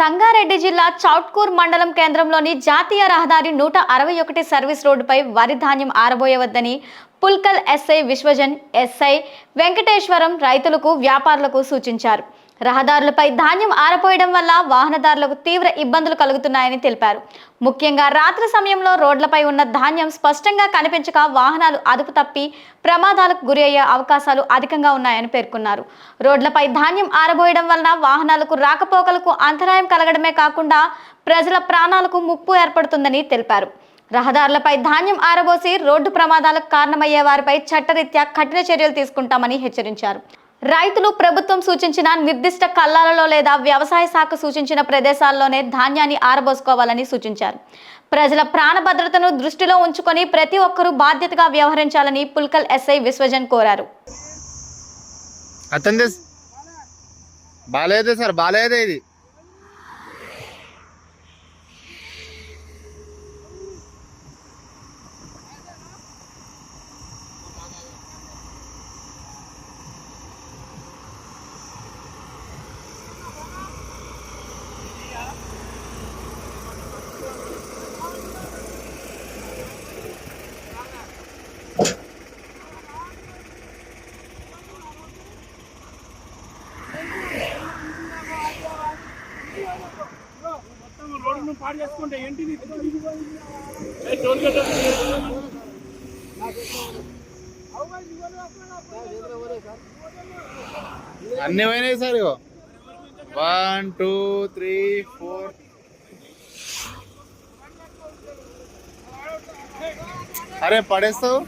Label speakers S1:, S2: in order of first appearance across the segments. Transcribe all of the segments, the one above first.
S1: సంగారెడ్డి జిల్లా చౌట్కూర్ మండలం కేంద్రంలోని జాతీయ రహదారి 161 సర్వీస్ రోడ్డుపై వరి ధాన్యం ఆరబోయవద్దని పుల్కల్ ఎస్ఐ విశ్వజన్, ఎస్ఐ వెంకటేశ్వరం రైతులకు, వ్యాపారులకు సూచించారు. రహదారులపై ధాన్యం ఆరపోయడం వల్ల వాహనదారులకు తీవ్ర ఇబ్బందులు కలుగుతున్నాయని తెలిపారు. ముఖ్యంగా రాత్రి సమయంలో రోడ్లపై ఉన్న ధాన్యం స్పష్టంగా కనిపించక వాహనాలు అదుపు తప్పి ప్రమాదాలకు గురి అయ్యే అవకాశాలు అధికంగా ఉన్నాయని పేర్కొన్నారు. రోడ్లపై ధాన్యం ఆరబోయడం వలన వాహనాలకు రాకపోకలకు అంతరాయం కలగడమే కాకుండా ప్రజల ప్రాణాలకు ముప్పు ఏర్పడుతుందని తెలిపారు. రహదారులపై ధాన్యం ఆరబోసి రోడ్డు ప్రమాదాలకు కారణమయ్యే వారిపై చట్టరీత్యా కఠిన చర్యలు తీసుకుంటామని హెచ్చరించారు. రైతులు ప్రభుత్వం సూచించిన నిర్దిష్ట కల్లాలలో లేదా వ్యవసాయ శాఖ సూచించిన ప్రదేశాల్లోనే ధాన్యాన్ని ఆరబోసుకోవాలని సూచించారు. ప్రజల ప్రాణ భద్రతను దృష్టిలో ఉంచుకొని ప్రతి ఒక్కరూ బాధ్యతగా వ్యవహరించాలని పుల్కల్ ఎస్ఐ విశ్వజన్ కోరారు.
S2: ఇది అన్నీ పోయినాయి సార్. 1 2 3 4 అరే పడేస్తావు.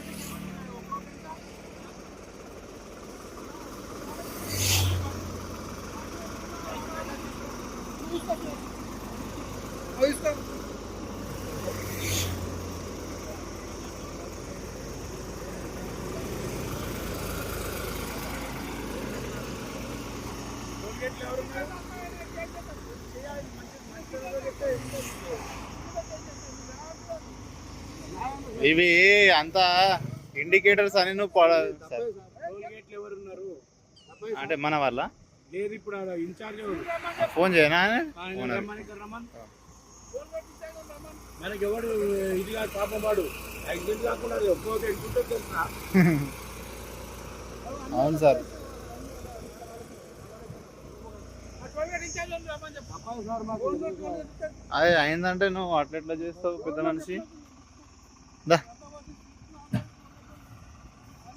S2: ఇవి అంతా ఇండికేటర్స్ అని నువ్వు అంటే మన వల్ల ఫోన్ చేయనా
S3: మనకి ఎవడు ఇది కాదు పాపం వాడు యాక్సిడెంట్ కాకుండా
S2: అవును సార్. అదే అయిందంటే నువ్వు అట్లా ఎట్లా చేస్తావు పెద్ద మనిషి.